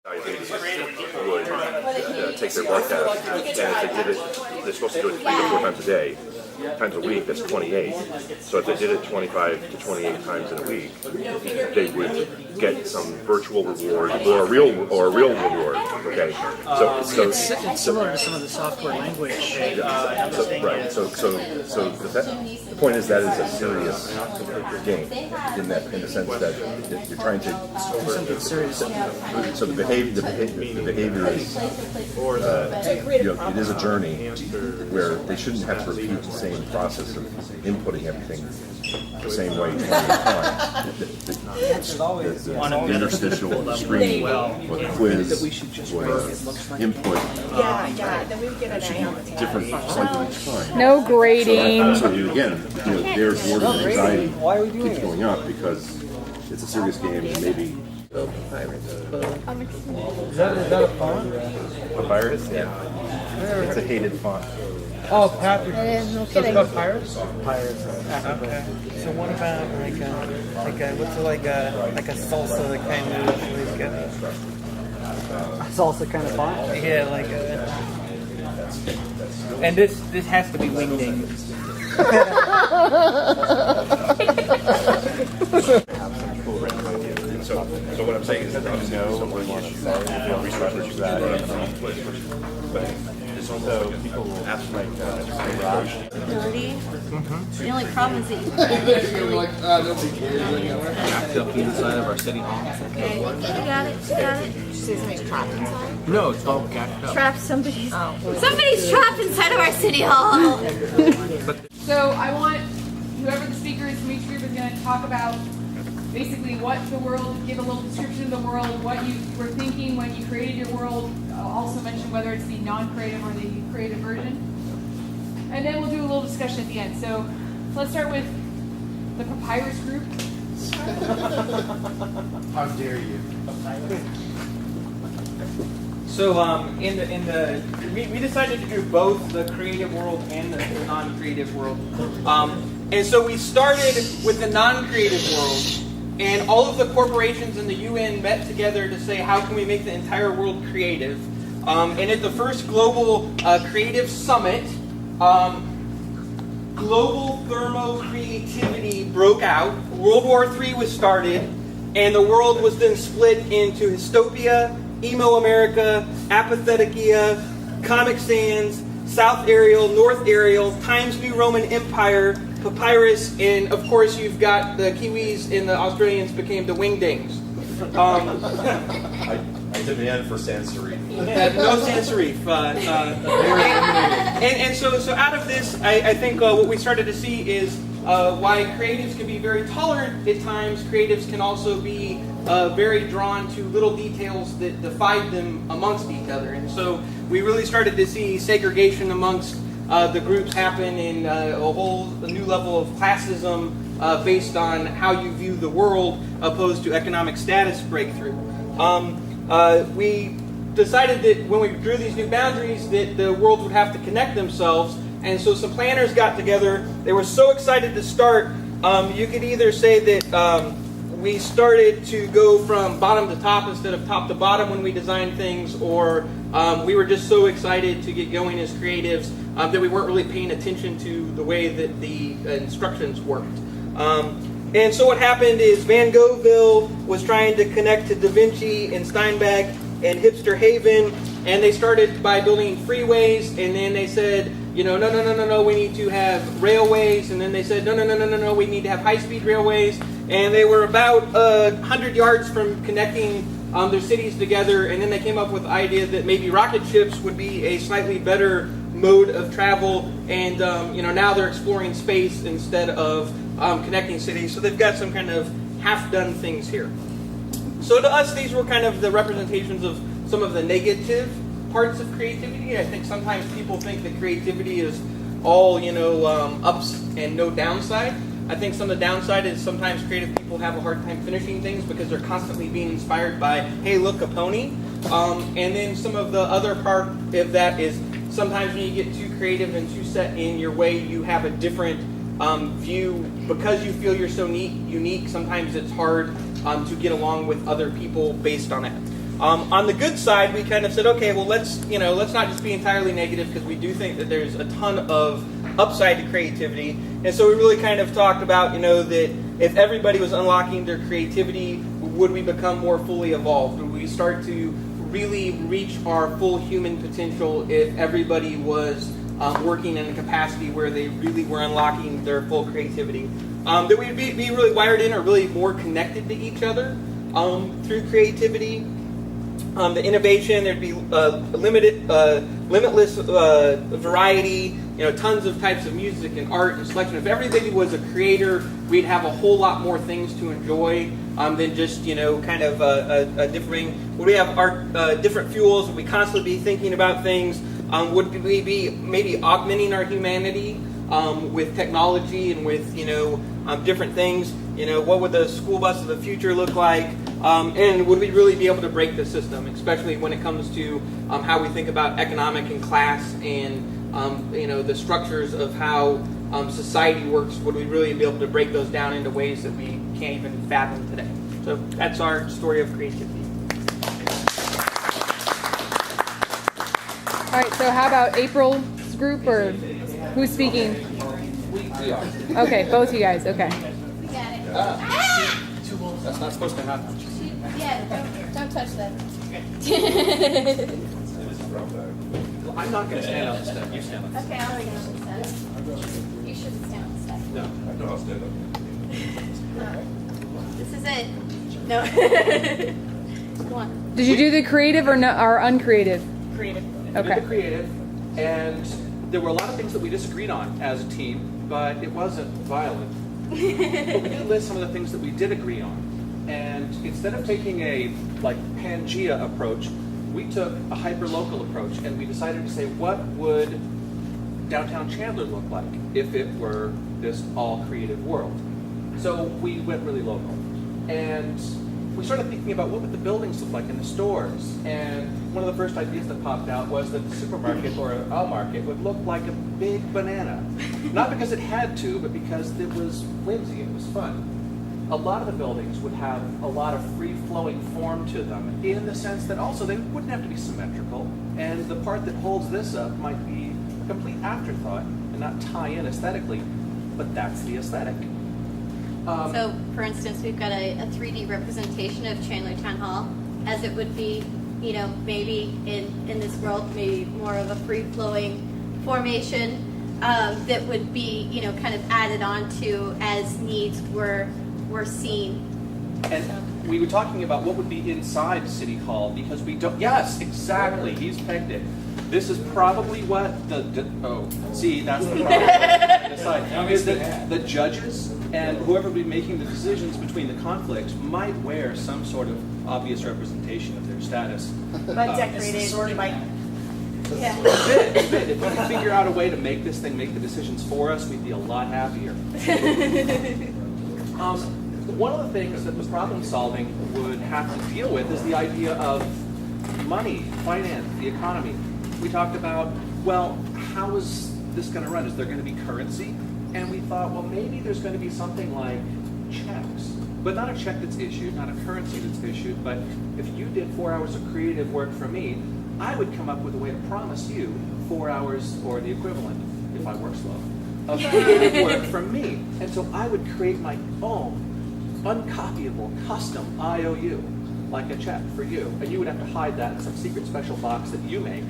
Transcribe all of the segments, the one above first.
would take their blood test, and if they did it, they're supposed to do it 3 to 4 times a day, times a week, that's 28. So if they did it 25 to 28 times in a week, they would get some virtual reward or a real reward. Okay, so it's similar to some of the software language. Right. So the point is that is a serious game in the sense that you're trying to. Something serious. So the behavior is, it is a journey where they shouldn't have to repeat the same process of inputting everything the same way 20 times. The interstitial screen or the quiz or input different cycle each time. No grading. So again, their board of anxiety keeps going up because it's a serious game and maybe. Is that a font? Papyrus? Yeah. It's a hated font. Oh, Papyrus. No So it's kidding. called Papyrus? Papyrus. Okay. So what about like a salsa kind of Salsa kind of font. yeah, like and this has to be wingding. So what I'm saying is that obviously know what we want to say, research that. So people will ask like garage. Dirty. The only problem is that you Backed up inside of our city hall. okay. You got it. You got it. Did you say somebody's trapped inside? No, it's all gacked up. Trapped somebody's. Somebody's trapped inside of our city hall. So I want whoever the speaker is from each group is going to talk about basically what the world, give a little description of the world, what you were thinking when you created your world. Also mention whether it's the non-creative or the creative version. And then we'll do a little discussion at the end. So let's start with the Papyrus group. How dare you? So we decided to do both the creative world and the non-creative world. And so we started with the non-creative world, and all of the corporations in the UN met together to say, how can we make the entire world creative? And at the first global creative summit, global thermo-creativity broke out. World War III was started, and the world was then split into Hystopia, Emo America, Apatheticia, Comic Sans, South Ariel, North Ariel, Times New Roman Empire, Papyrus, and of course you've got the Kiwis and the Australians became the Wingdings. I did the end for sans serif. No sans serif. And so out of this, I think what we started to see is why creatives can be very tolerant at times. Creatives can also be very drawn to little details that divide them amongst each other. And so we really started to see segregation amongst the groups happen in a new level of classism based on how you view the world opposed to economic status breakthrough. We decided that when we drew these new boundaries that the world would have to connect themselves, and so some planners got together. They were so excited to start. You could either say that we started to go from bottom to top instead of top to bottom when we designed things, or we were just so excited to get going as creatives that we weren't really paying attention to the way that the instructions worked. And so what happened is Van Goghville was trying to connect to Da Vinci and Steinbeck and Hipster Haven, and they started by building freeways, and then they said, no, we need to have railways, and then they said, no, we need to have high-speed railways, and they were about 100 yards from connecting their cities together, and then they came up with the idea that maybe rocket ships would be a slightly better mode of travel, and now they're exploring space instead of connecting cities, so they've got some kind of half-done things here. So to us, these were kind of the representations of some of the negative parts of creativity. I think sometimes people think that creativity is all, ups and no downside. I think some of the downside is sometimes creative people have a hard time finishing things because they're constantly being inspired by, hey, look, a pony. And then some of the other part of that is sometimes when you get too creative and too set in your way, you have a different view. Because you feel you're so unique, sometimes it's hard to get along with other people based on that. On the good side, we kind of said, okay, well, let's not just be entirely negative, because we do think that there's a ton of upside to creativity. And so we really kind of talked about, that if everybody was unlocking their creativity, would we become more fully evolved? Would we start to really reach our full human potential if everybody was working in a capacity where they really were unlocking their full creativity? That we'd be really wired in or really more connected to each other through creativity. The innovation, there'd be limitless variety, tons of types of music and art and selection. If everybody was a creator, we'd have a whole lot more things to enjoy than just, kind of a differing. Would we have our different fuels? Would we constantly be thinking about things? Would we be maybe augmenting our humanity with technology and with, different things? What would the school bus of the future look like? And would we really be able to break the system, especially when it comes to how we think about economic and class and the structures of how society works? Would we really be able to break those down into ways that we can't even fathom today? So that's our story of creativity. All right, so how about April's group, or who's speaking? Okay, both you guys, okay. We got it. That's not supposed to happen. Yeah, don't touch that. I'm not going to stand on the step. You stand on the step. Okay, I'll bring it up instead. You shouldn't stand on the step. No, I'll stand up. This is it. No. Come on. Did you do the creative or uncreative? Creative. We Okay. did the creative, and there were a lot of things that we disagreed on as a team, but it wasn't violent. But we did list some of the things that we did agree on. And instead of taking a Pangea approach, we took a hyper-local approach, and we decided to say, what would downtown Chandler look like if it were this all-creative world? So we went really local. And we started thinking about what would the buildings look like in the stores. And one of the first ideas that popped out was that the supermarket or a market would look like a big banana. Not because it had to, but because it was whimsy, it was fun. A lot of the buildings would have a lot of free-flowing form to them, in the sense that also they wouldn't have to be symmetrical, and the part that holds this up might be a complete afterthought and not tie in aesthetically, but that's the aesthetic. So, for instance, we've got a 3D representation of Chandler Town Hall, as it would be, maybe in this world, maybe more of a free-flowing formation that would be, kind of added on to as needs were seen. And we were talking about what would be inside City Hall, because we don't. Yes, exactly. He's pegged it. This is probably what that's the problem. Is that the judges and whoever would be making the decisions between the conflicts might wear some sort of obvious representation of their status. But decorated by. Yeah. If we could figure out a way to make this thing make the decisions for us, we'd be a lot happier. One of the things that the problem solving would have to deal with is the idea of money, finance, the economy. We talked about, well, how is this going to run? Is there going to be currency? And we thought, well, maybe there's going to be something like checks, but not a check that's issued, not a currency that's issued, but if you did 4 hours of creative work for me, I would come up with a way to promise you 4 hours or the equivalent, if I work slow, of creative work from me. And so I would create my own uncopyable custom IOU, like a check for you. And you would have to hide that in some secret special box that you make.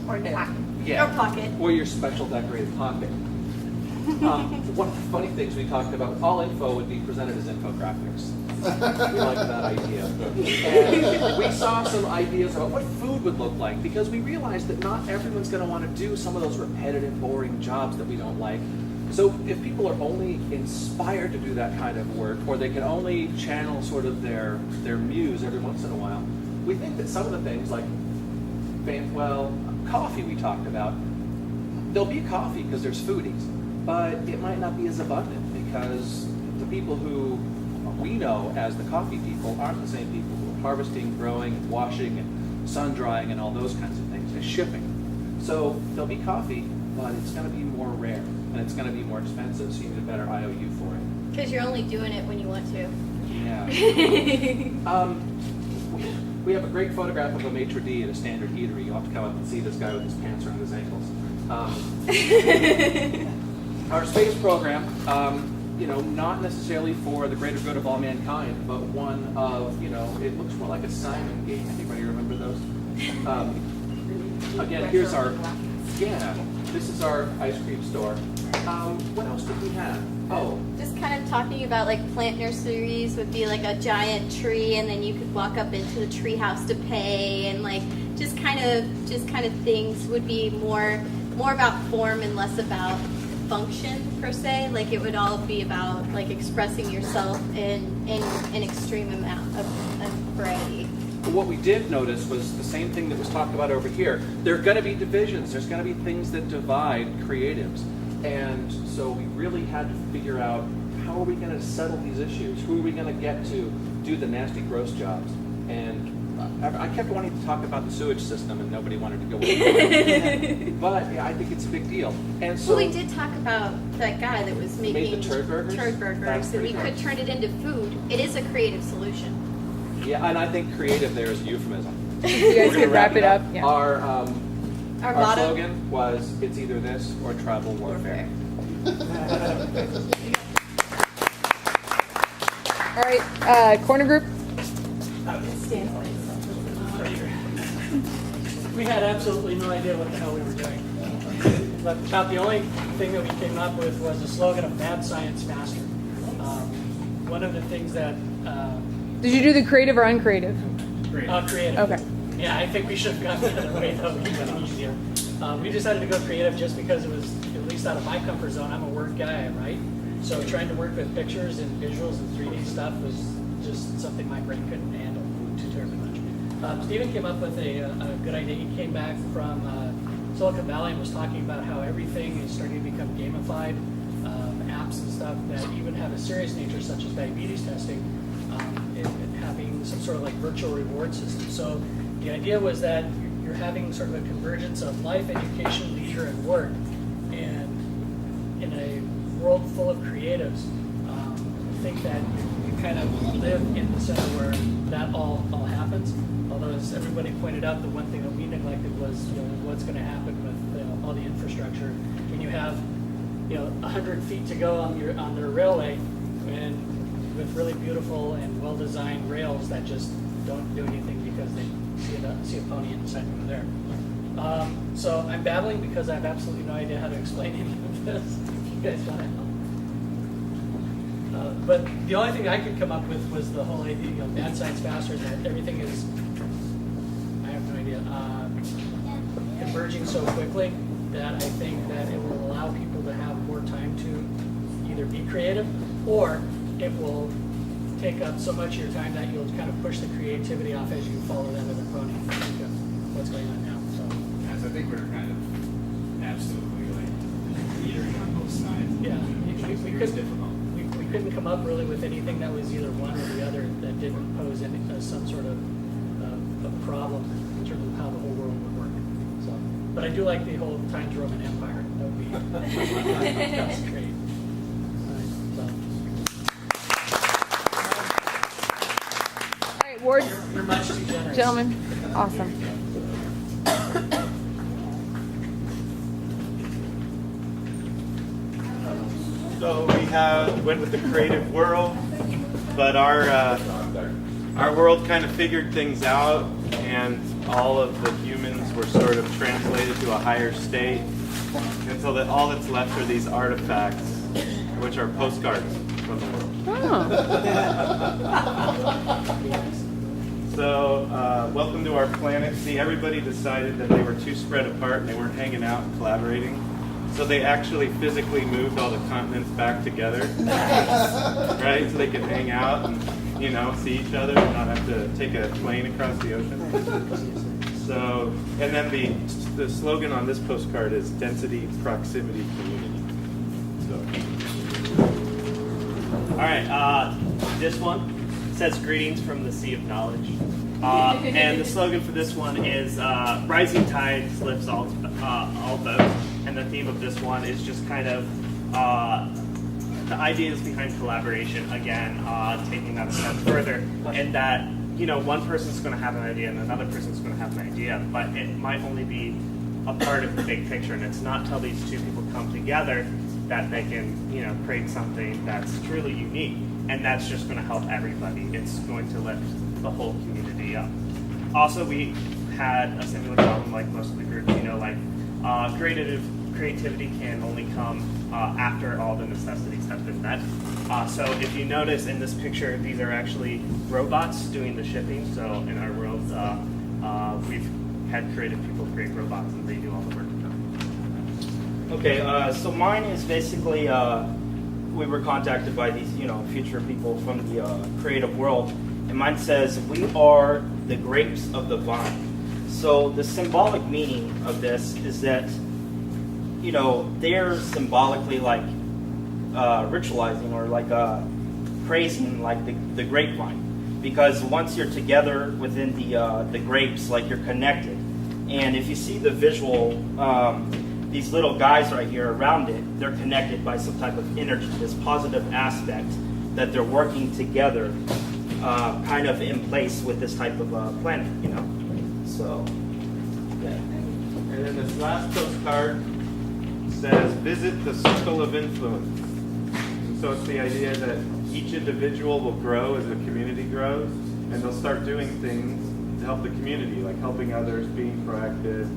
Or pocket. Yeah. Or pocket. Or your special decorated pocket. One of the funny things we talked about, all info would be presented as infographics. We liked that idea. And we saw some ideas about what food would look like, because we realized that not everyone's going to want to do some of those repetitive, boring jobs that we don't like. So if people are only inspired to do that kind of work, or they can only channel sort of their muse every once in a while, we think that some of the things like, coffee we talked about, there'll be coffee because there's foodies, but it might not be as abundant because the people who we know as the coffee people aren't the same people who are harvesting, growing, washing, and sun drying, and all those kinds of things, and shipping. So there'll be coffee, but it's going to be more rare, and it's going to be more expensive, so you need a better IOU for it. Because you're only doing it when you want to. Yeah. We have a great photograph of a maitre d' at a standard eatery. You'll have to come up and see this guy with his pants around his ankles. Our space program, not necessarily for the greater good of all mankind, but one of, it looks more like a Simon game. Anybody remember those? Again, here's this is our ice cream store. What else did we have? Oh. Just kind of talking about like plant nurseries would be like a giant tree, and then you could walk up into the tree house to pay, and like just kind of things would be more about form and less about function per se. Like it would all be about like expressing yourself in an extreme amount of variety. What we did notice was the same thing that was talked about over here. There are going to be divisions. There's going to be things that divide creatives. And so we really had to figure out, how are we going to settle these issues? Who are we going to get to do the nasty, gross jobs? And I kept wanting to talk about the sewage system, and nobody wanted to go with it. But yeah, I think it's a big deal. And so we did talk about that guy that was making the turd burgers. That we could turn it into food. It is a creative solution. Yeah, and I think creative there is a euphemism. You guys could wrap it up. Yeah. Our motto? slogan was, it's either this or tribal warfare. All right, corner group. We had absolutely no idea what the hell we were doing. But about the only thing that we came up with was the slogan of Mad Science Master. One of the things that... Did you do the creative or uncreative? Creative. Okay. Yeah, I think we should have gone the other way, though. It would have been easier. We decided to go creative just because it was at least out of my comfort zone. I'm a word guy, right? So trying to work with pictures and visuals and 3D stuff was just something my brain couldn't handle too terribly much. Stephen came up with a good idea. He came back from Silicon Valley and was talking about how everything is starting to become gamified, apps and stuff that even have a serious nature, such as diabetes testing, and having some sort of like virtual reward system. So the idea was that you're having sort of a convergence of life, education, leisure, and work. And in a world full of creatives, I think that you kind of live in the center where that all happens. Although, as everybody pointed out, the one thing that we neglected was what's going to happen with all the infrastructure when you have 100 feet to go on their railway, and with really beautiful and well-designed rails that just don't do anything because they see a pony and decide to go there. So I'm babbling because I have absolutely no idea how to explain any of this. If you guys want to help. But the only thing I could come up with was the whole idea, Mad Science Master, that everything is, I have no idea, converging so quickly that I think that it will allow people to have more time to either be creative, or it will take up so much of your time that you'll kind of push the creativity off as you follow them with a pony. What's going on now? So I think we're kind of absolutely like teetering on both sides. Yeah, we couldn't come up really with anything that was either one or the other that didn't pose some sort of problem in terms of how the whole world would work. So, but I do like the whole Times Roman Empire. That would be that's great. Ward, you're much too generous. Gentlemen, awesome. So we went with the creative world, but our world kind of figured things out, and all of the humans were sort of translated to a higher state, and so that all that's left are these artifacts, which are postcards from the world. Oh. So, welcome to our planet. See, everybody decided that they were too spread apart and they weren't hanging out and collaborating. So they actually physically moved all the continents back together, right? So they could hang out and, see each other and not have to take a plane across the ocean. So, and then the slogan on this postcard is density, proximity, community. So. All right, this one says greetings from the sea of knowledge. And the slogan for this one is rising tides lifts all boats. And the theme of this one is just kind of the ideas behind collaboration, again, taking that a step further. And that one person's going to have an idea and another person's going to have an idea, but it might only be a part of the big picture, and it's not till these two people come together that they can, create something that's truly unique, and that's just going to help everybody. It's going to lift the whole community up. Also, we had a similar problem like most of the groups, creativity can only come after all the necessities have been met. So if you notice in this picture, these are actually robots doing the shipping. So in our world, we've had creative people create robots and they do all the work. Okay, so mine is basically, we were contacted by these, future people from the creative world, and mine says, we are the grapes of the vine. So the symbolic meaning of this is that, they're symbolically like ritualizing or like praising like the grapevine, because once you're together within the grapes, like you're connected. And if you see the visual, these little guys right here around it, they're connected by some type of energy, this positive aspect that they're working together, kind of in place with this type of planet, So, yeah. And then this last postcard says, visit the circle of influence. And so it's the idea that each individual will grow as the community grows, and they'll start doing things to help the community, like helping others, being proactive,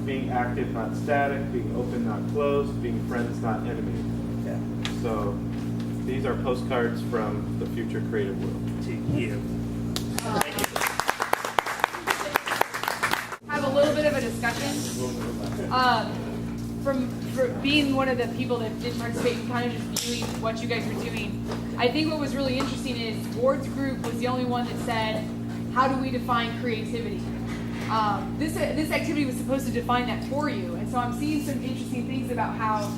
being active, not static, being open, not closed, being friends, not enemies. Yeah. So these are postcards from the future creative world. To you. Thank you. Have a little bit of a discussion. From being one of the people that did participate and kind of just viewing what you guys were doing, I think what was really interesting is Ward's group was the only one that said, how do we define creativity? This activity was supposed to define that for you, and so I'm seeing some interesting things about how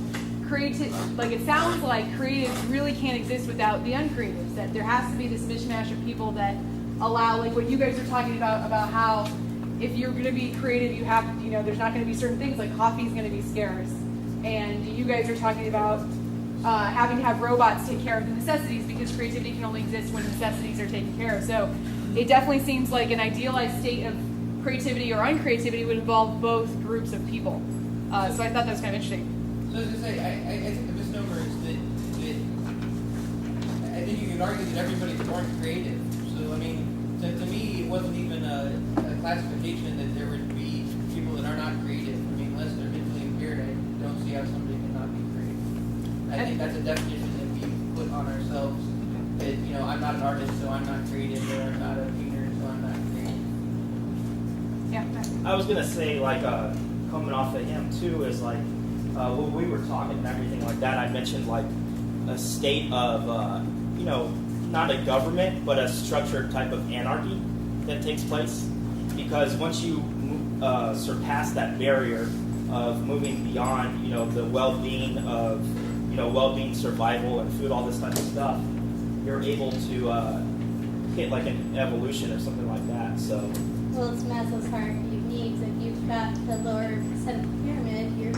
it sounds like creatives really can't exist without the uncreatives, that there has to be this mishmash of people that allow, like what you guys are talking about how if you're going to be creative, you have, there's not going to be certain things, like coffee is going to be scarce, and you guys are talking about having to have robots take care of the necessities, because creativity can only exist when necessities are taken care of. So it definitely seems like an idealized state of creativity or uncreativity would involve both groups of people. So I thought that was kind of interesting. So as I say, I think the misnomer is that I think you could argue that everybody's born creative. So I mean, to me, it wasn't even a classification that there would be people that are not creative. I mean, unless they're mentally impaired, I don't see how somebody cannot be creative. I think that's a definition that we put on ourselves. That I'm not an artist, so I'm not creative, or I'm not a painter, so I'm not creative. Yeah. I was gonna say, like, coming off of him too, is like when we were talking and everything like that, I mentioned like a state of not a government, but a structured type of anarchy that takes place. Because once you surpass that barrier of moving beyond, the well-being of, well-being, survival, and food, all this type of stuff, you're able to hit like an evolution or something like that. So. Well, it's Maslow's hierarchy of needs. If you've got the lower set of the pyramid, your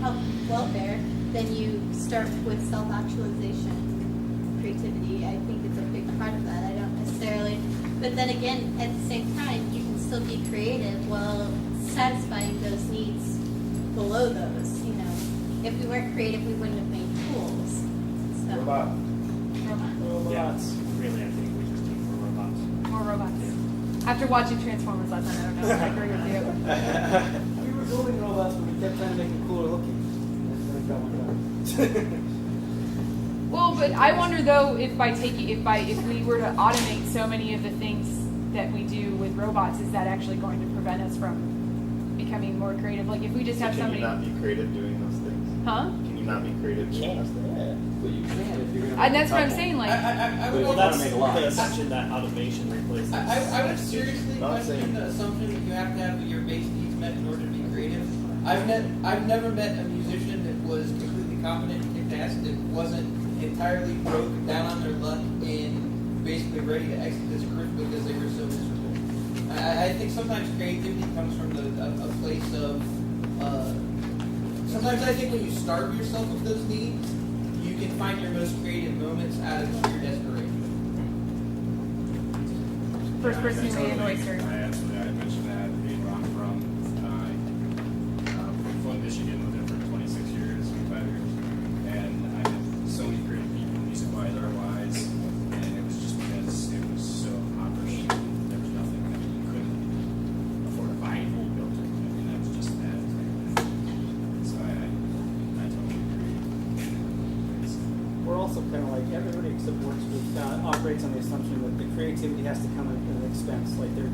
health and welfare, then you start with self-actualization, creativity. I think it's a big part of that. I don't necessarily, but then again, at the same time, you can still be creative while satisfying those needs below those. If we weren't creative, we wouldn't have made tools. So. Robots. Really, I think we just need more robots. More robots. After watching Transformers last night, I don't know if I agree with you. We were building robots, but we kept trying to make them cooler looking. Well, but I wonder though if if we were to automate so many of the things that we do with robots, is that actually going to prevent us from becoming more creative? Like if we just have somebody. Can you not be creative doing those things? Huh? Can you not be creative doing those things? But you can if you're gonna. And that's what I'm saying. Like, I would that's the assumption that automation replaces. I would seriously question the assumption that you have to have your base needs met in order to be creative. I've never met a musician that was completely competent and kicked ass that wasn't entirely broke, down on their luck, and basically ready to exit this group because they were so miserable. I think sometimes creativity comes from a place of. Sometimes I think when you starve yourself of those needs, you can find your most creative moments out of sheer desperation. first person who made an totally- oyster. I mentioned that being wrong from Flint, Michigan, lived there for 26 years, 25 years, and I met so many creative people, music-wise, art-wise, and it was just because it was so impoverished. There was nothing that you couldn't afford to buy a whole building, and that was just that. So I totally agree. We're also kind of like everybody except works with operates on the assumption that the creativity has to come at an expense. Like there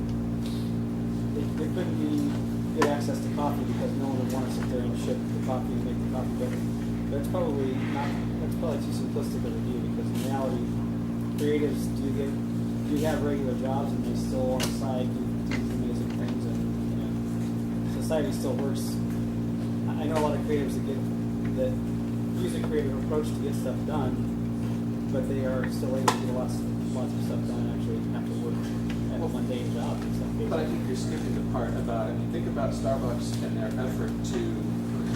couldn't be good access to coffee because no one would want to sit there and ship the coffee and make the coffee better. That's probably too simplistic of a view because in reality, creatives do have regular jobs and they still on the side do these amazing things, and you know, society still works. I know a lot of creatives that use a creative approach to get stuff done, but they are still able to get lots of stuff done and actually have to work at mundane jobs in some cases. But I think you're skipping the part about, I mean, think about Starbucks and their effort to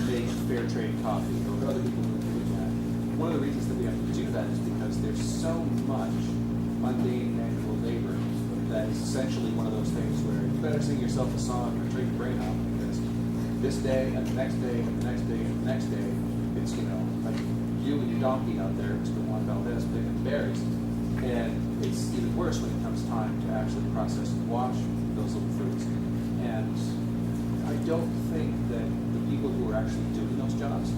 make fair trade coffee, or other people who are doing that. One of the reasons that we have to do that is because there's so much mundane manual labor that is essentially one of those things where you better sing yourself a song or trade your brain out, because this day and the next day and the next day and the next day, it's, you know, like you and your donkey out there, Mr. Juan Valdez, picking berries. And it's even worse when it comes time to actually process and wash those little fruits. And I don't think that the people who are actually doing those jobs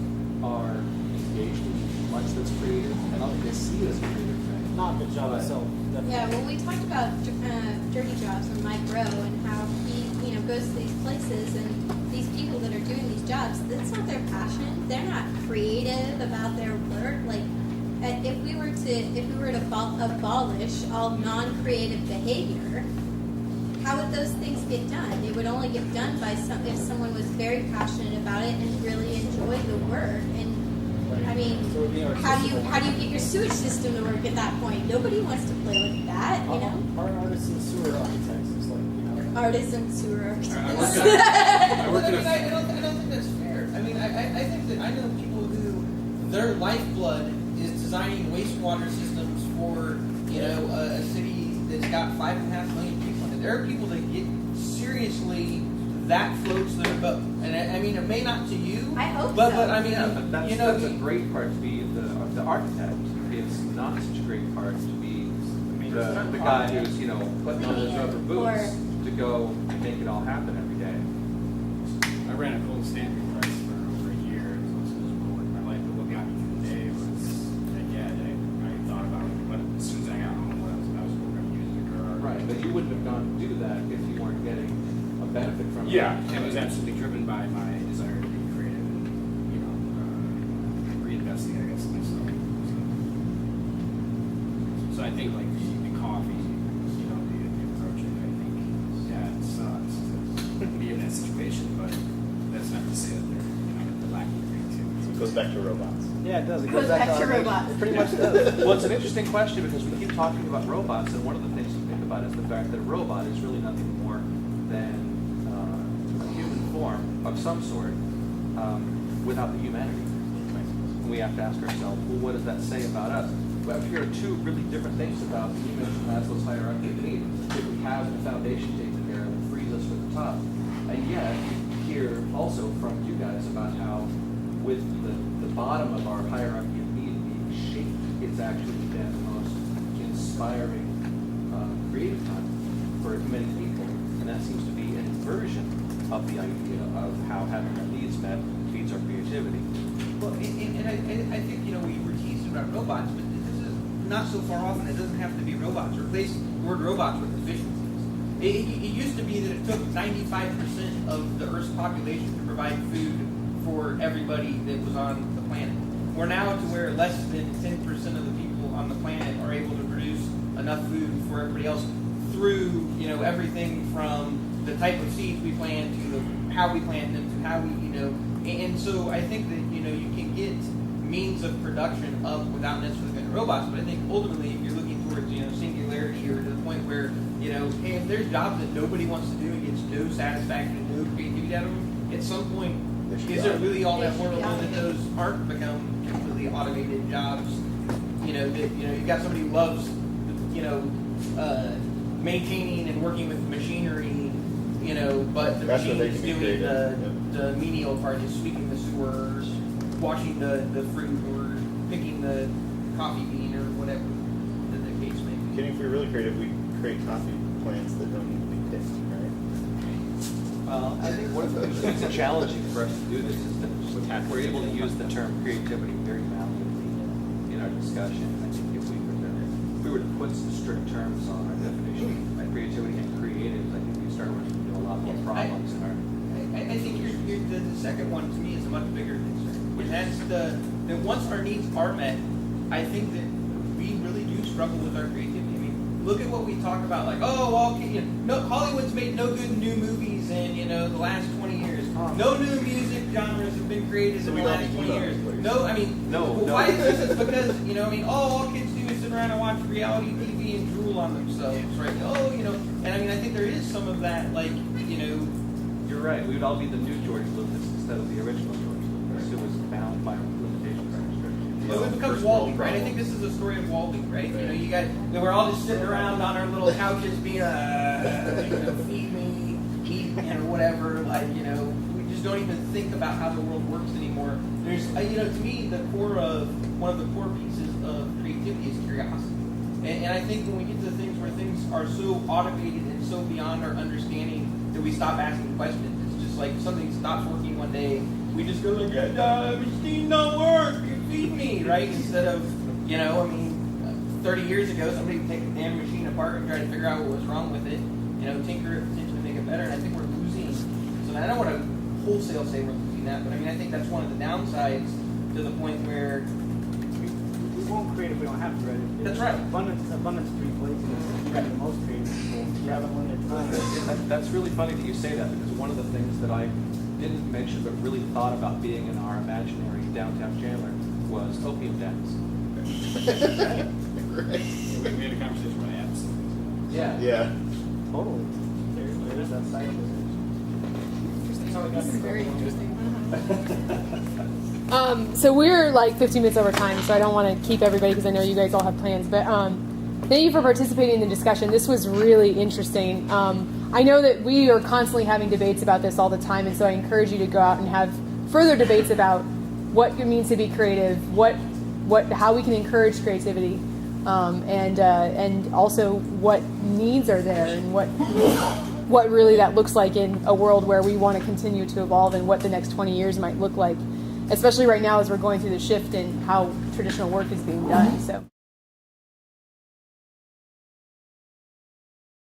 are engaged in much that's creative. And I don't think they see it as a creative thing. Not the job itself. Yeah, well, we talked about dirty jobs on Mike Rowe and how he, you know, goes to these places and these people that are doing these jobs, that's not their passion. They're not creative about their work. Like, if we were to abolish all non-creative behavior, how would those things get done? They would only get done by if someone was very passionate about it and really enjoyed the work. And I mean, how do you get your sewage system to work at that point? Nobody wants to play with that, you know. Our artists and sewer architects is like, you know. Artists and sewer architects. I don't think that's fair. I mean, I think that I know people who their lifeblood is designing wastewater systems for, you know, a city that's got 5.5 million people in it. There are people that get seriously that floats their boat, and I mean, it may not to you. I hope but, so. But I mean, Yeah, but that's, you know, that's a great part to be the architect. It's not such a great part to be the guy who's, you know, putting on his rubber boots to go and make it all happen every day. I ran a cold stamping press for over a year. It was most miserable in my life, but what got me through the day was that, I thought about it, but as soon as I got home, I was going to use the garage. Right, but you wouldn't have gone to do that if you weren't getting a benefit from it. Yeah, it was absolutely driven by my desire to be creative and, you know, reinvesting, I guess, in myself. So I think, like, the coffee, you know, the approach, I think, yeah, it sucks to be in that situation, but that's not to say that they're lacking creativity. It goes back to robots. Yeah, it does. It Goes back to robots. It pretty much does. Well, it's an interesting question because we keep talking about robots, and one of the things to think about is the fact that a robot is really nothing more than a human form of some sort without the humanity. And we have to ask ourselves, well, what does that say about us? Well, here are two really different things about the human Maslow's hierarchy of needs. If we have the foundation taken care of, it frees us for the top. And yet, we hear also from you guys about how with the bottom of our hierarchy of need being shaped, it's actually been the most inspiring creative time for many people. And that seems to be an inversion of the idea of how having our needs met feeds our creativity. well, and I think, you know, we were teasing about robots, but this is not so far off, and it doesn't have to be robots. Replace the word robots with efficiencies. It used to be that it took 95% of the Earth's population to provide food for everybody that was on the planet. We're now to where less than 10% of the people on the planet are able to produce enough food for everybody else through, you know, everything from the type of seeds we plant to how we plant them to how we, you know, and so I think that, you know, you can get means of production up without necessarily being robots, but I think ultimately if you're looking towards, you know, singularity or to the point where, you know, hey, if there's jobs that nobody wants to do and gets no satisfaction, no creativity out of them, at some point, is it really all that world that those aren't become completely automated jobs? You know, that, you know, you've got somebody who loves, you know, maintaining and working with machinery, you know, but the That's where machine they is can be doing creative. the menial part, just sweeping the sewers, washing the fruit, or picking the coffee bean, or whatever the case may be. Kidding, if we're really creative, we create coffee plants that don't need to be picked, right? Well, I think one of the things that's challenging for us to do this is that we're able to use the term creativity very malleably in our discussion. I think if we were to put some strict terms on our definition of creativity and creatives, I think we start running into a lot more problems in our. I think the second one to me is a much bigger concern. And that's that once our needs are met, I think that we really do struggle with our creativity. I mean, look at what we talk about, like, Hollywood's made no good new movies in, the last 20 years. No new music genres have been created in the last 20 years. Why is this? It's because, all kids do is sit around and watch reality TV and drool on themselves, right? And I think there is some of that, like, You're right. We would all be the new George Lucas instead of the original George Lucas, who was bound by limitations and restrictions. Well, it becomes Wall-E, right? I think this is the story of Wall-E, right? We're all just sitting around on our little couches being, feed me, eat, whatever. We just don't even think about how the world works anymore. There's, to me, one of the core pieces of creativity is curiosity. And I think when we get to things where things are so automated and so beyond our understanding that we stop asking questions. It's just like something stops working one day, we just go like, machine don't work, you feed me, right? Instead of, 30 years ago, somebody would take the damn machine apart and try to figure out what was wrong with it, tinker it, potentially make it better, and I think we're losing. So I don't want to wholesale say we're losing that, but I think that's one of the downsides to the point where we won't create if we don't have to, right? That's right. Abundance breeds laziness. Right. The most creative people. You haven't limited time. That's really funny that you say that, because one of the things that I didn't mention but really thought about being in our imaginary downtown Chandler was opium dens. We had a conversation about apps. Yeah. Yeah. Totally. There is that side of it. This is very interesting. So we're like 15 minutes over time, so I don't want to keep everybody because I know you guys all have plans. But thank you for participating in the discussion. This was really interesting. I know that we are constantly having debates about this all the time, and so I encourage you to go out and have further debates about what it means to be creative, how we can encourage creativity, and also what needs are there, and what really that looks like in a world where we want to continue to evolve, and what the next 20 years might look like, especially right now as we're going through the shift in how traditional work is being done. So.